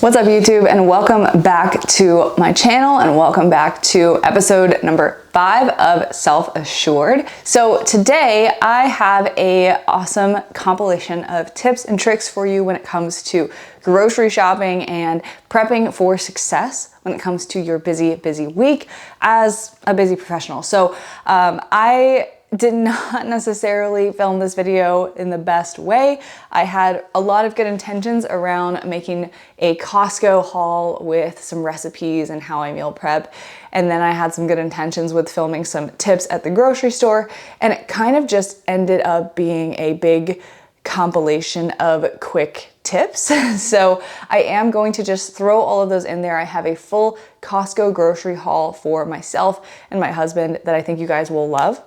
What's up YouTube, and welcome back to my channel, and welcome back to episode number 5 of Self Assured. So today I have a awesome compilation of tips and tricks for you when it comes to grocery shopping and prepping for success when it comes to your busy week as a busy professional. So I did not necessarily film this video in the best way. I had a lot of good intentions around making a Costco haul with some recipes and how I meal prep. And then I had some good intentions with filming some tips at the grocery store. And it kind of just ended up being a big compilation of quick tips. So I am going to just throw all of those in there. I have a full Costco grocery haul for myself and my husband that I think you guys will love,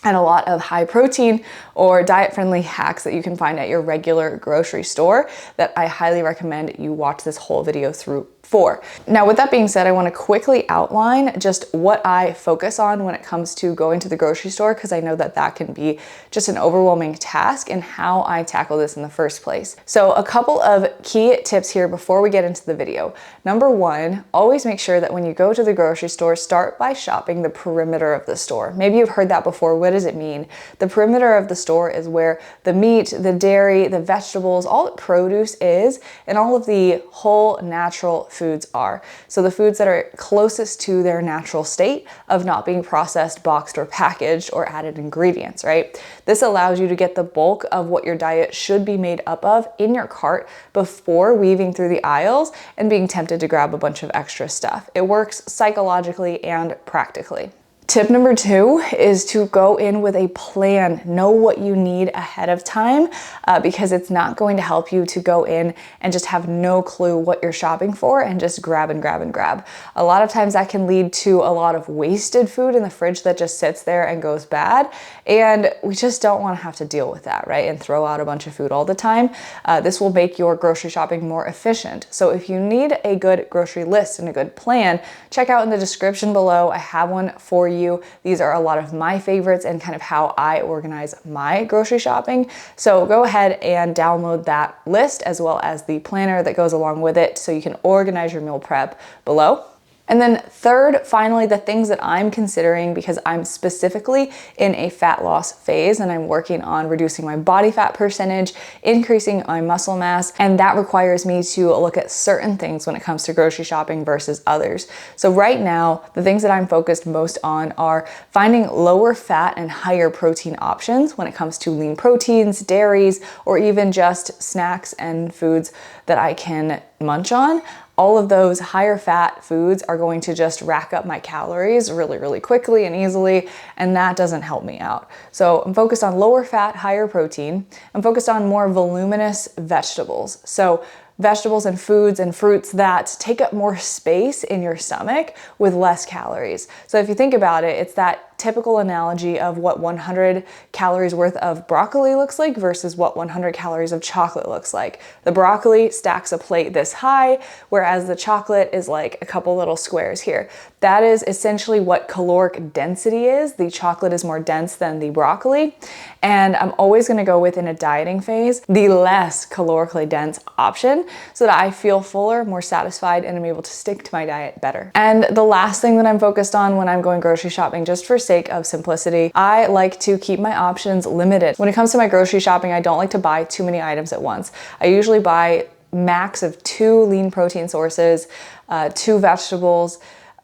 and a lot of high protein or diet friendly hacks that you can find at your regular grocery store that I highly recommend you watch this whole video through for. Now, with that being said, I want to quickly outline just what I focus on when it comes to going to the grocery store, because I know that that can be just an overwhelming task, and how I tackle this in the first place. So a couple of key tips here before we get into the video. Number one, always make sure that when you go to the grocery store, start by shopping the perimeter of the store. Maybe you've heard that before. What does it mean? The perimeter of the store is where the meat, the dairy, the vegetables, all the produce is, and all of the whole natural foods are. So the foods that are closest to their natural state of not being processed, boxed, or packaged, or added ingredients, right? This allows you to get the bulk of what your diet should be made up of in your cart before weaving through the aisles and being tempted to grab a bunch of extra stuff. It works psychologically and practically. Tip number 2 is to go in with a plan. Know what you need ahead of time, because it's not going to help you to go in and just have no clue what you're shopping for and just grab and grab and grab. A lot of times that can lead to a lot of wasted food in the fridge that just sits there and goes bad. And we just don't want to have to deal with that, right? And throw out a bunch of food all the time. This will make your grocery shopping more efficient. So if you need a good grocery list and a good plan, check out in the description below. I have one for you. These are a lot of my favorites and kind of how I organize my grocery shopping. So go ahead and download that list as well as the planner that goes along with it so you can organize your meal prep below. And then third, finally, the things that I'm considering, because I'm specifically in a fat loss phase and I'm working on reducing my body fat percentage, increasing my muscle mass, and that requires me to look at certain things when it comes to grocery shopping versus others. So right now, the things that I'm focused most on are finding lower fat and higher protein options when it comes to lean proteins, dairies, or even just snacks and foods that I can munch on. All of those higher fat foods are going to just rack up my calories really quickly and easily, and that doesn't help me out. So I'm focused on lower fat, higher protein. I'm focused on more voluminous vegetables. So vegetables and foods and fruits that take up more space in your stomach with less calories. So if you think about it, it's that typical analogy of what 100 calories worth of broccoli looks like versus what 100 calories of chocolate looks like. The broccoli stacks a plate this high, whereas the chocolate is like a couple little squares here. That is essentially what caloric density is. The chocolate is more dense than the broccoli. And I'm always gonna go with, in a dieting phase, the less calorically dense option so that I feel fuller, more satisfied, and I'm able to stick to my diet better. And the last thing that I'm focused on when I'm going grocery shopping, just for sake of simplicity, I like to keep my options limited. When it comes to my grocery shopping, I don't like to buy too many items at once. I usually buy max of 2 lean protein sources, 2 vegetables,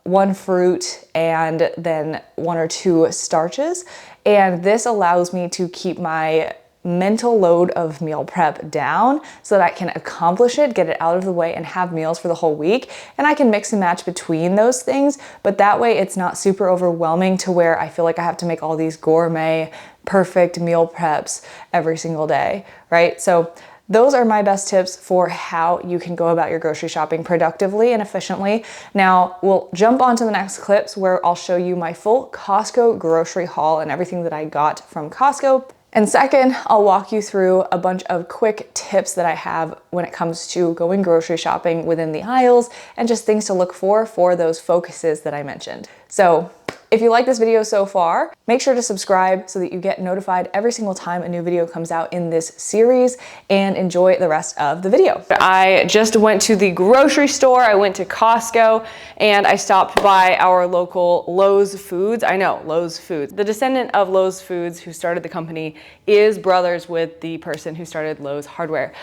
1 fruit, and then 1 or 2 starches. And this allows me to keep my mental load of meal prep down so that I can accomplish it, get it out of the way, and have meals for the whole week. And I can mix and match between those things, but that way it's not super overwhelming to where I feel like I have to make all these gourmet, perfect meal preps every single day, right? So those are my best tips for how you can go about your grocery shopping productively and efficiently. Now we'll jump on to the next clips where I'll show you my full Costco grocery haul and everything that I got from Costco. And second, I'll walk you through a bunch of quick tips that I have when it comes to going grocery shopping within the aisles and just things to look for those focuses that I mentioned. So If you like this video so far, make sure to subscribe so that you get notified every single time a new video comes out in this series, and enjoy the rest of the video. I just went to the grocery store. I went to Costco and I stopped by our local Lowe's Foods. I know, Lowe's Foods. The descendant of Lowe's Foods who started the company is brothers with the person who started Lowe's Hardware.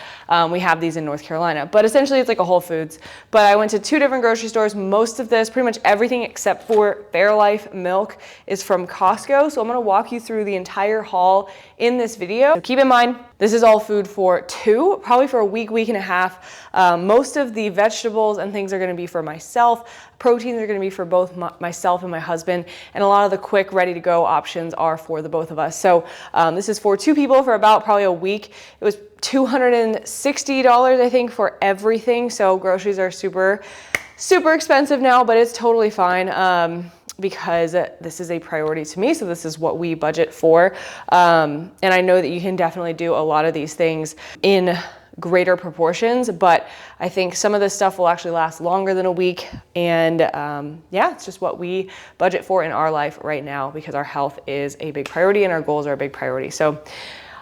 We have these in North Carolina, but essentially it's like a Whole Foods. But I went to 2 different grocery stores. Most of this, pretty much everything except for Fairlife milk, is from Costco. So I'm gonna walk you through the entire haul in this video. So keep in mind, this is all food for 2, probably for a week, week and a half. Most of the vegetables and things are gonna be for myself. Proteins are gonna be for both myself and my husband. And a lot of the quick, ready to go options are for the both of us. So this is for 2 people for about probably a week. It was $260, I think, for everything. So groceries are super, super expensive now, but it's totally fine. Because this is a priority to me. So this is what we budget for. And I know that you can definitely do a lot of these things in greater proportions, but I think some of this stuff will actually last longer than a week. And yeah, it's just what we budget for in our life right now because our health is a big priority and our goals are a big priority. So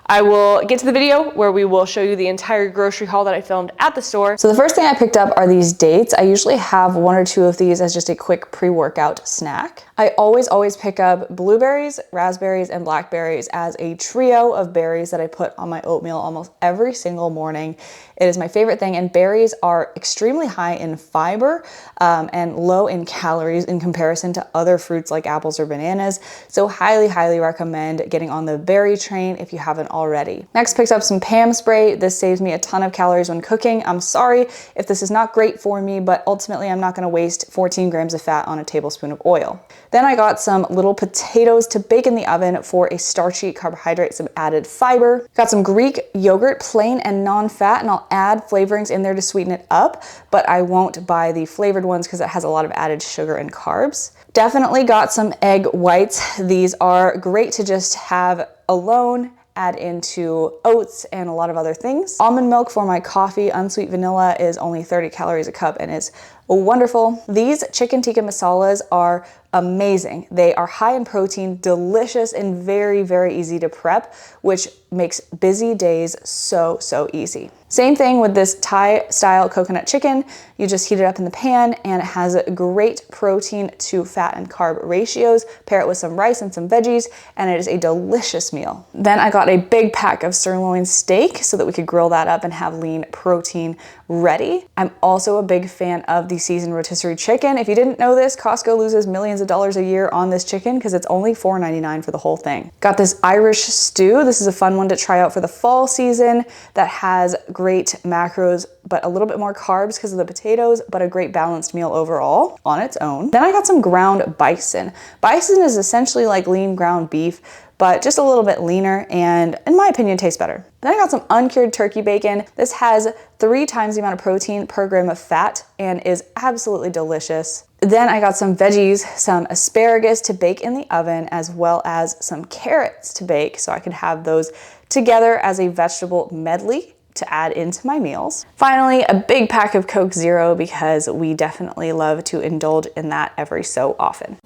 I will get to the video where we will show you the entire grocery haul that I filmed at the store. So the first thing I picked up are these dates. I usually have 1 or 2 of these as just a quick pre-workout snack. I always pick up blueberries, raspberries, and blackberries as a trio of berries that I put on my oatmeal almost every single morning. It is my favorite thing, and berries are extremely high in fiber and low in calories in comparison to other fruits like apples or bananas. So highly recommend getting on the berry train if you haven't already. Next, picked up some Pam spray. This saves me a ton of calories when cooking. I'm sorry if this is not great for me, but ultimately I'm not gonna waste 14 grams of fat on a tablespoon of oil. Then I got some little potatoes to bake in the oven for a starchy carbohydrate, some added fiber. Got some Greek yogurt, plain and non-fat, and I'll add flavorings in there to sweeten it up, but I won't buy the flavored ones because it has a lot of added sugar and carbs. Definitely got some egg whites. These are great to just have alone, add into oats and a lot of other things. Almond milk for my coffee, unsweet vanilla, is only 30 calories a cup and is wonderful. These chicken tikka masalas are amazing. They are high in protein, delicious, and very easy to prep, which makes busy days so easy. Same thing with this Thai style coconut chicken. You just heat it up in the pan and it has great protein to fat and carb ratios. Pair it with some rice and some veggies and it is a delicious meal. Then I got a big pack of sirloin steak so that we could grill that up and have lean protein ready. I'm also a big fan of the seasoned rotisserie chicken. If you didn't know this, Costco loses millions of dollars a year on this chicken because it's only $4.99 for the whole thing. Got this Irish stew. This is a fun one to try out for the fall season that has great macros, but a little bit more carbs because of the potatoes, but a great balanced meal overall on its own. Then I got some ground bison. Bison is essentially like lean ground beef, but just a little bit leaner and, in my opinion, tastes better. Then I got some uncured turkey bacon. This has 3 times the amount of protein per gram of fat and is absolutely delicious. Then I got some veggies, some asparagus to bake in the oven, as well as some carrots to bake, so I could have those together as a vegetable medley to add into my meals. Finally, a big pack of Coke Zero because we definitely love to indulge in that every so often.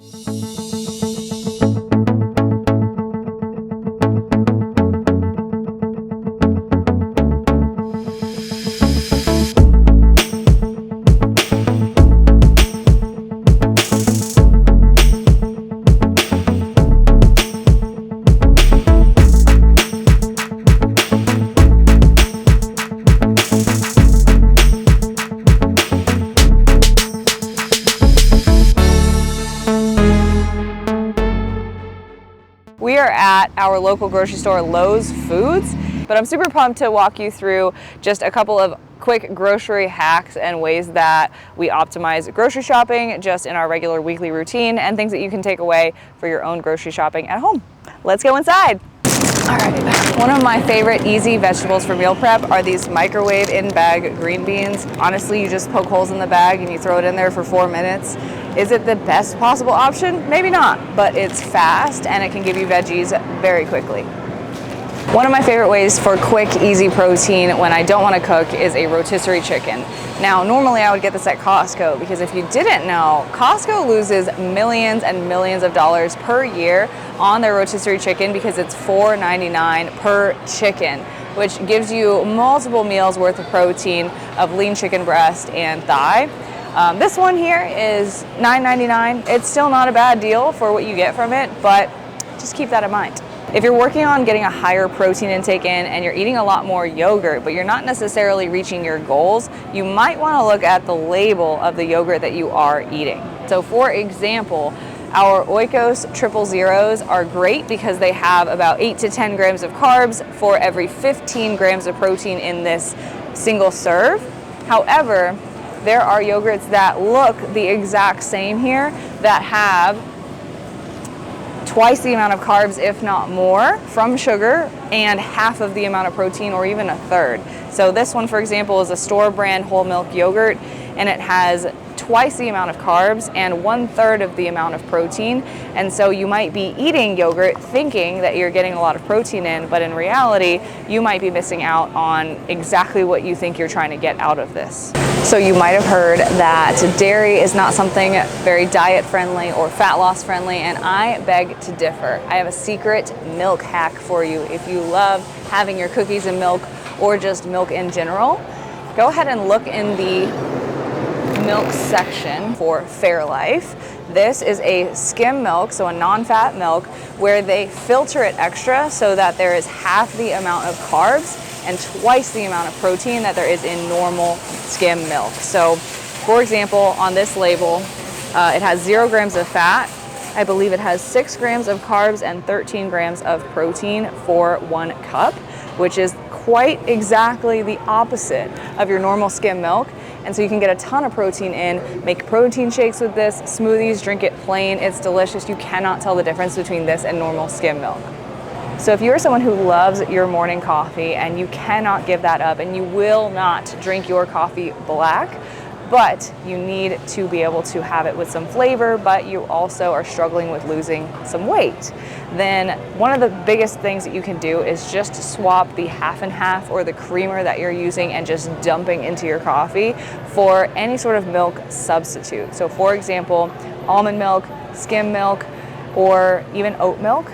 We are at our local grocery store, Lowe's Foods, but I'm super pumped to walk you through just a couple of quick grocery hacks and ways that we optimize grocery shopping just in our regular weekly routine and things that you can take away for your own grocery shopping at home. Let's go inside. All right, one of my favorite easy vegetables for meal prep are these microwave in-bag green beans. Honestly, you just poke holes in the bag and you throw it in there for 4 minutes. Is it the best possible option? Maybe not, but it's fast and it can give you veggies very quickly. One of my favorite ways for quick, easy protein when I don't want to cook is a rotisserie chicken. Now, normally I would get this at Costco because if you didn't know, Costco loses millions and millions of dollars per year on their rotisserie chicken because it's $4.99 per chicken, which gives you multiple meals worth of protein of lean chicken breast and thigh. This one here is $9.99. It's still not a bad deal for what you get from it, but just keep that in mind. If you're working on getting a higher protein intake in and you're eating a lot more yogurt, but you're not necessarily reaching your goals, you might want to look at the label of the yogurt that you are eating. So for example, our Oikos 000s are great because they have about 8 to 10 grams of carbs for every 15 grams of protein in this single serve. However, there are yogurts that look the exact same here that have twice the amount of carbs, if not more, from sugar and half of the amount of protein, or even a third. So this one, for example, is a store brand whole milk yogurt, and it has twice the amount of carbs and 1/3 of the amount of protein. And so you might be eating yogurt thinking that you're getting a lot of protein in, but in reality, you might be missing out on exactly what you think you're trying to get out of this. So you might have heard that dairy is not something very diet friendly or fat loss friendly, and I beg to differ. I have a secret milk hack for you. If you love having your cookies and milk, or just milk in general, go ahead and look in the milk section for Fairlife. This is a skim milk, so a non-fat milk, where they filter it extra so that there is half the amount of carbs and twice the amount of protein that there is in normal skim milk. So for example, on this label, it has 0 grams of fat. I believe it has 6 grams of carbs and 13 grams of protein for 1 cup, which is quite exactly the opposite of your normal skim milk. And so you can get a ton of protein in, make protein shakes with this, smoothies, drink it plain. It's delicious. You cannot tell the difference between this and normal skim milk. So if you're someone who loves your morning coffee and you cannot give that up, and you will not drink your coffee black, but you need to be able to have it with some flavor, but you also are struggling with losing some weight, then one of the biggest things that you can do is just swap the half and half or the creamer that you're using and just dumping into your coffee for any sort of milk substitute. So for example, almond milk, skim milk, or even oat milk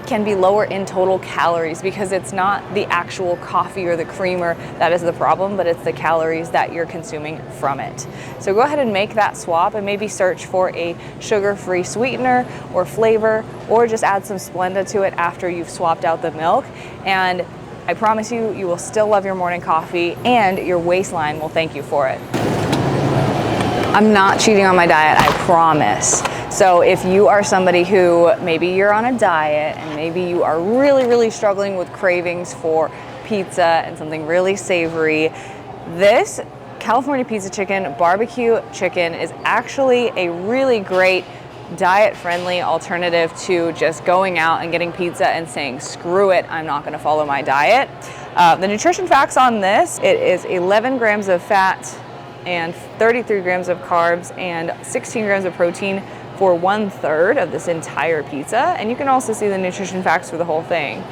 can be lower in total calories because it's not the actual coffee or the creamer that is the problem, but it's the calories that you're consuming from it. So go ahead and make that swap and maybe search for a sugar-free sweetener or flavor, or just add some Splenda to it after you've swapped out the milk. And I promise you, you will still love your morning coffee and your waistline will thank you for it. I'm not cheating on my diet, I promise. So if you are somebody who maybe you're on a diet and maybe you are really struggling with cravings for pizza and something really savory, this California pizza chicken, barbecue chicken, is actually a really great diet-friendly alternative to just going out and getting pizza and saying, screw it, I'm not gonna follow my diet. The nutrition facts on this, it is 11 grams of fat and 33 grams of carbs and 16 grams of protein for 1/3 of this entire pizza. And you can also see the nutrition facts for the whole thing.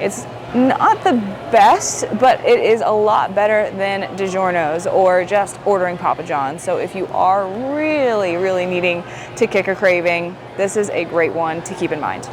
It's not the best, but it is a lot better than DiGiorno's or just ordering Papa John's. So if you are really needing to kick a craving, this is a great one to keep in mind.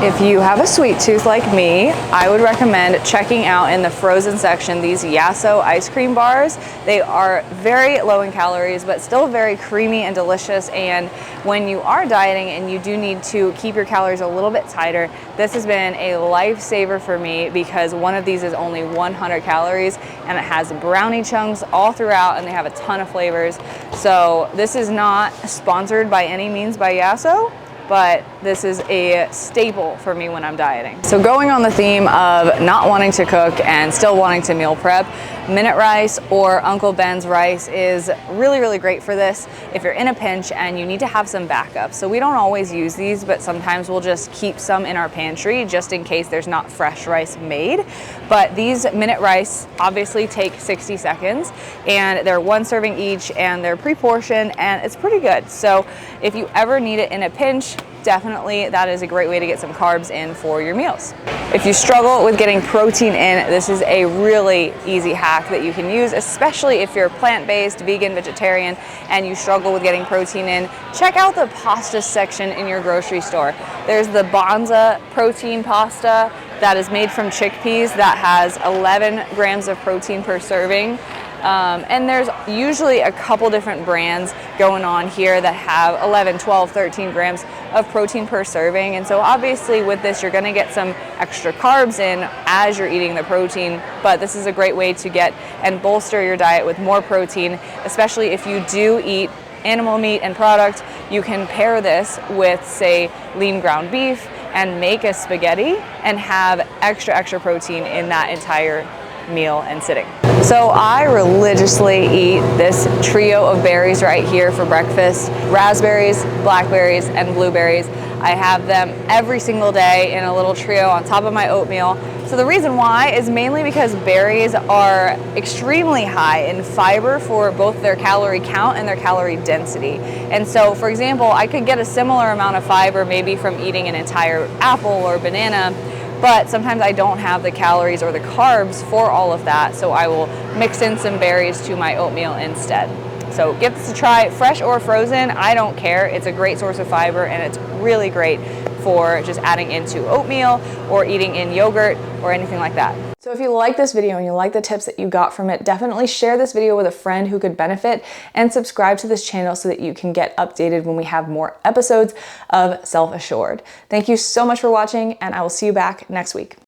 If you have a sweet tooth like me, I would recommend checking out in the frozen section these Yasso ice cream bars. They are very low in calories, but still very creamy and delicious. And when you are dieting and you do need to keep your calories a little bit tighter, this has been a lifesaver for me because one of these is only 100 calories and it has brownie chunks all throughout and they have a ton of flavors. So this is not sponsored by any means by Yasso, but this is a staple for me when I'm dieting. So going on the theme of not wanting to cook and still wanting to meal prep, minute rice or Uncle Ben's rice is really great for this if you're in a pinch and you need to have some backup. So we don't always use these, but sometimes we'll just keep some in our pantry just in case there's not fresh rice made. But these minute rice obviously take 60 seconds and they're 1 serving each and they're pre-portioned and it's pretty good. So if you ever need it in a pinch, definitely that is a great way to get some carbs in for your meals. If you struggle with getting protein in, this is a really easy hack that you can use, especially if you're plant-based, vegan, vegetarian, and you struggle with getting protein in. Check out the pasta section in your grocery store. There's the Bonza protein pasta that is made from chickpeas that has 11 grams of protein per serving. And there's usually a couple different brands going on here that have 11, 12, 13 grams of protein per serving. And so obviously with this, you're gonna get some extra carbs in as you're eating the protein, but this is a great way to get and bolster your diet with more protein, especially if you do eat animal meat and product. You can pair this with, say, lean ground beef and make a spaghetti and have extra protein in that entire meal and sitting. So I religiously eat this trio of berries right here for breakfast: raspberries, blackberries, and blueberries. I have them every single day in a little trio on top of my oatmeal. So the reason why is mainly because berries are extremely high in fiber for both their calorie count and their calorie density. And so, for example, I could get a similar amount of fiber maybe from eating an entire apple or banana, but sometimes I don't have the calories or the carbs for all of that, so I will mix in some berries to my oatmeal instead. So give this a try, fresh or frozen, I don't care. It's a great source of fiber, and it's really great for just adding into oatmeal or eating in yogurt or anything like that. So if you like this video and you like the tips that you got from it, definitely share this video with a friend who could benefit, and subscribe to this channel so that you can get updated when we have more episodes of Self Assured. Thank you so much for watching, and I will see you back next week.